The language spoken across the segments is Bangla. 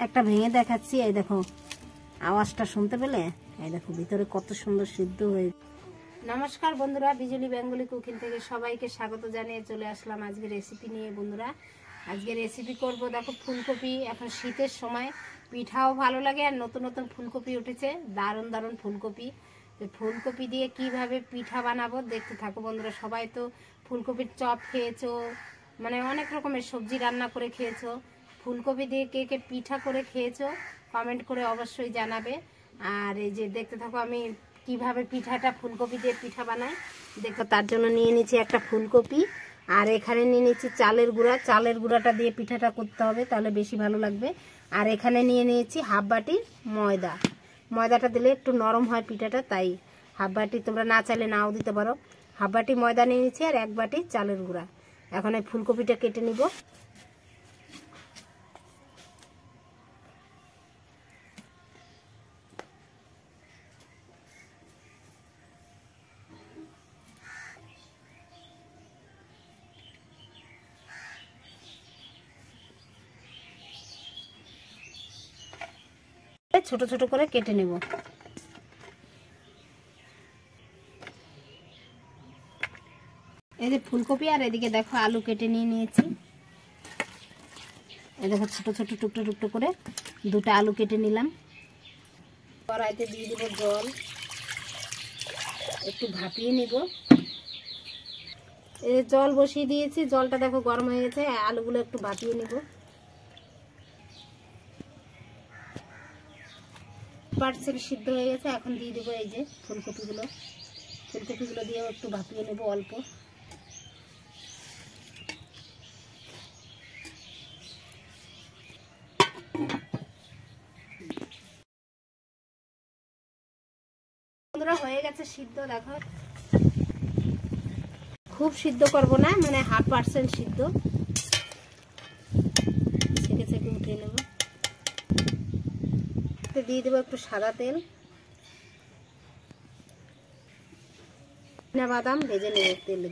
একটা ভেঙে দেখাচ্ছি। এই দেখো আওয়াজটা শুনতে পেলে? এই দেখো ভিতরে কত সুন্দর সিদ্ধ হয়ে। নমস্কার বন্ধুরা, বিজলি বেঙ্গলি কুকিং থেকে সবাইকে স্বাগত জানিয়ে চলে আসলাম আজকে রেসিপি নিয়ে। বন্ধুরা আজকে রেসিপি করব দেখো ফুলকপি। এখন শীতের সময় পিঠাও ভালো লাগে, আর নতুন নতুন ফুলকপি উঠেছে, দারুণ দারুণ ফুলকপি। ফুলকপি দিয়ে কিভাবে পিঠা বানাবো দেখতে থাকো বন্ধুরা। সবাই তো ফুলকপির চপ খেয়েছো, মানে অনেক রকমের সবজি রান্না করে খেয়েছো। ফুলকপি দিয়ে কে কে পিঠা করে খেয়েছো কমেন্ট করে অবশ্যই জানাবে। আর এই যে দেখতে থাকো আমি কিভাবে পিঠাটা ফুলকপি দিয়ে পিঠা বানাই দেখো। তার জন্য নিয়ে নিচ্ছি একটা ফুলকপি, আর এখানে নিয়ে নিচ্ছি চালের গুঁড়া। চালের গুঁড়াটা দিয়ে পিঠাটা করতে হবে, তাহলে বেশি ভালো লাগবে। আর এখানে নিয়ে নিয়েছি হাফ বাটি ময়দা। ময়দাটা দিলে একটু নরম হয় পিঠাটা, তাই হাফ বাটি, তোমরা না চাইলে নাও দিতে পারো। হাফ বাটি ময়দা নিয়ে নিচ্ছি আর 1 বাটি চালের গুঁড়া। এখন এই ফুলকপিটা কেটে নিব। ছোট ছোট করে কেটে নেব। এই যে ফুলকপি, আর এদিকে দেখো আলু কেটে নিয়ে নিয়েছি। এই দেখো ছোট ছোট টুকরো টুকরো করে 2টা আলু কেটে নিলাম। কড়াইতে দিয়ে দেবো জল, একটু ভাপিয়ে নিব। এই জল বসিয়ে দিয়েছি, জলটা দেখো গরম হয়ে গেছে। আলুগুলো একটু ভাপিয়ে নিব। 1% সিদ্ধ হয়ে গেছে। এখন দিয়ে দেবো এই যে ফুলকপিগুলো। ফুলকপিগুলো দিয়েও একটু ভাপিয়ে নেব অল্প। বন্ধুরা হয়ে গেছে সিদ্ধ দেখো। খুব সিদ্ধ করব না, মানে 1/2% সিদ্ধ। ছেঁকে ছেঁকে উঠিয়ে নেব। দিয়ে দেবো একটু সাদা তেল, বাদাম ভেজে নেব তেলে।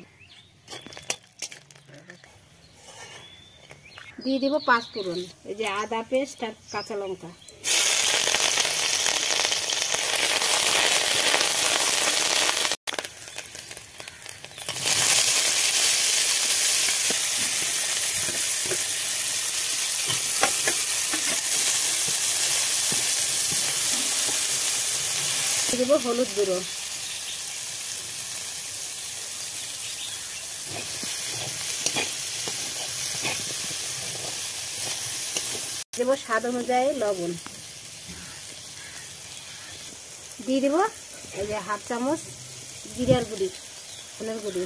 দিয়ে দেবো 5 ফোড়ন, এই যে আদা পেস্ট আর কাঁচা লঙ্কা। দিয়ে দেবো হলুদ গুঁড়ো, দেবো স্বাদ অনুযায়ী লবণ। দিয়ে দেবো এই যে 1/2 চামচ জিরার গুঁড়ি, ধনের গুঁড়ি।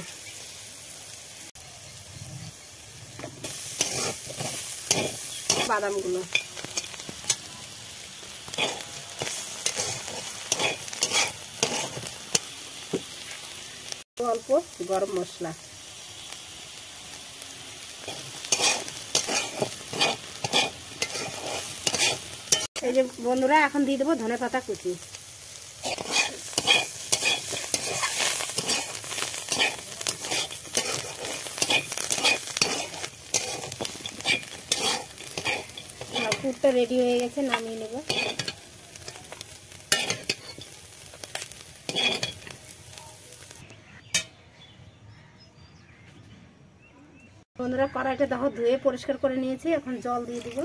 বাদামগুলো, অল্প গরম মশলা। এই যে বন্ধুরা এখন দিয়ে দেবো ধনেপাতা কুচি। পুরটা রেডি হয়ে গেছে, নামিয়ে নেব। বন্ধুরা কড়াইটা দেখো ধুয়ে পরিষ্কার করে নিয়েছি। এখন জল দিয়ে দিব।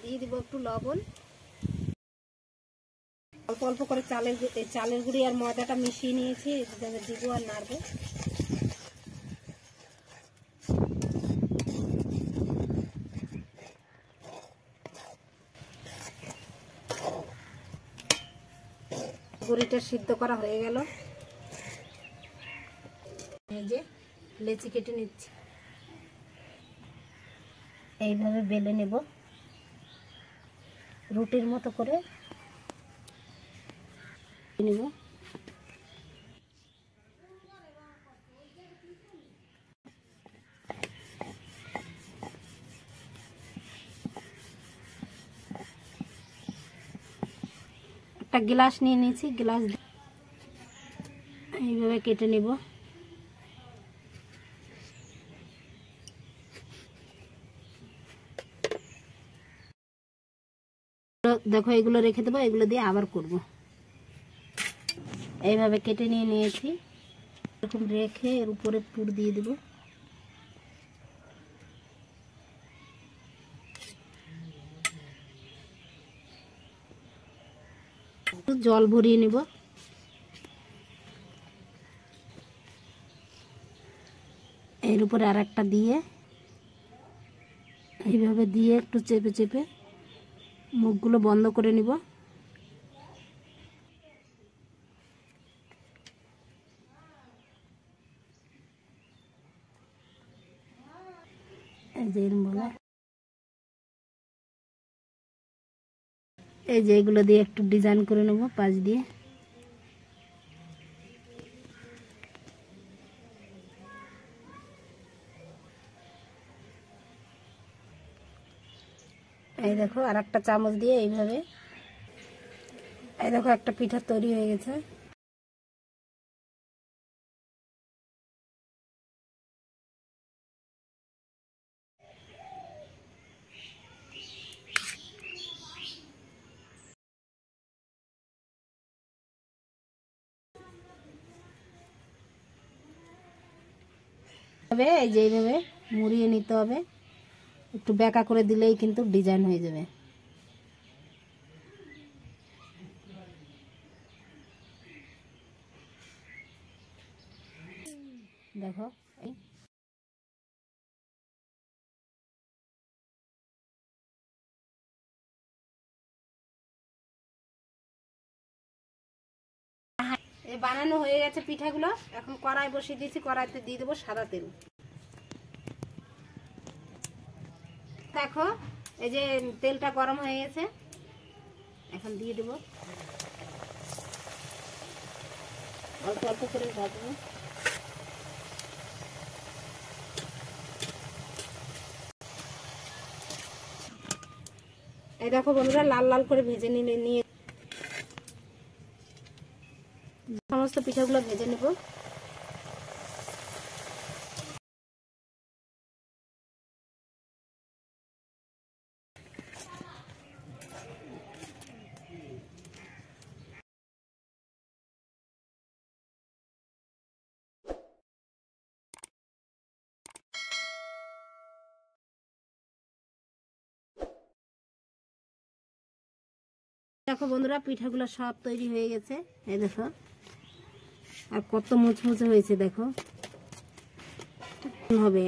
দিয়ে দিব একটু লবণ, অল্প অল্প করে চালের গুঁড়ি আর ময়দাটা মিশিয়ে নিয়েছি, দিব আর নাড়বো। গুঁড়িটা সিদ্ধ করা হয়ে গেল। এই যে লেচি কেটে নিচ্ছি, এইভাবে বেলে নেব রুটির মতো করে নেব। একটা গ্লাস নিয়ে নিয়েছি, গ্লাস এইভাবে কেটে নেব। দেখো এগুলো রেখে দেবো, এগুলো দিয়ে আবার করব। এইভাবে কেটে নিয়েছি, এরকম রেখে এর উপরে পুর দিয়ে দেব। জল ভরিয়ে নেব। এর উপরে আর একটা দিয়ে এইভাবে দিয়ে একটু চেপে চেপে মুখগুলো বন্ধ করে নিব। এই যে এই যে এগুলো দিয়ে একটু ডিজাইন করে নেব পাশ দিয়ে। এই দেখো আর একটা চামচ দিয়ে এইভাবে, এই দেখো একটা পিঠা তৈরি হয়ে গেছে। এই যে এইভাবে মুড়িয়ে নিতে হবে, একটু বেঁকা করে দিলেই কিন্তু ডিজাইন হয়ে যাবে। দেখো বানানো হয়ে গেছে পিঠাগুলো। এখন কড়াই বসিয়ে দিয়েছি, কড়াইতে দিয়ে দেবো সাদা তেল। দেখো এই যে তেলটা গরম হয়ে গেছে, এখন দিয়ে দেবো। অল্প অল্প করে ভাজবো। এই দেখো বন্ধুরা লাল লাল করে ভেজে নিয়ে সমস্ত পিঠাগুলো ভেজে নেব। দেখো বন্ধুরা পিঠাগুলো সব তৈরি হয়ে গেছে, এই দেখো আর কত মুচমুচে হয়েছে। দেখো হবে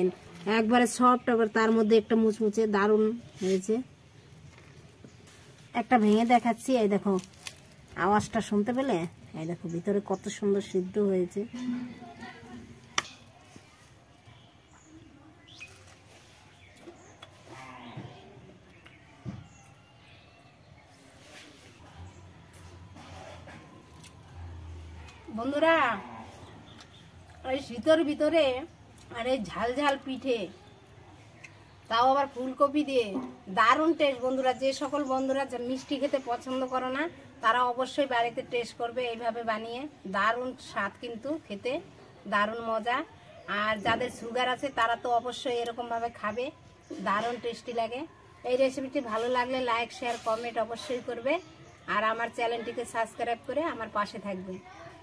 একবারে সফট, আবার তার মধ্যে একটা মুচমুচে দারুণ হয়েছে। একটা ভেঙে দেখাচ্ছি, এই দেখো আওয়াজটা শুনতে পেলে? এই দেখো ভিতরে কত সুন্দর সিদ্ধ হয়েছে। বন্ধুরা এই শীতের ভিতরে আর এই ঝাল ঝাল পিঠে, তাও আবার ফুলকপি দিয়ে, দারুণ টেস্ট। বন্ধুরা যে সকল বন্ধুরা মিষ্টি খেতে পছন্দ করো না, তারা অবশ্যই বাড়িতে টেস্ট করবে এইভাবে বানিয়ে। দারুণ স্বাদ কিন্তু খেতে, দারুণ মজা। আর যাদের সুগার আছে তারা তো অবশ্যই এরকমভাবে খাবে, দারুণ টেস্টি লাগে। এই রেসিপিটি ভালো লাগলে লাইক শেয়ার কমেন্ট অবশ্যই করবে। আর আমার চ্যানেলটিকে সাবস্ক্রাইব করে আমার পাশে থাকবে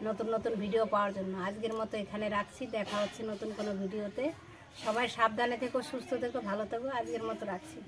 নতুন নতুন ভিডিও পাওয়ার জন্য। আজকের মতো এখানে রাখছি, দেখা হচ্ছে নতুন কোনো ভিডিওতে। সবাই সাবধানে থেকো, সুস্থ থেকো, ভালো থেকো। আজকের মতো রাখছি।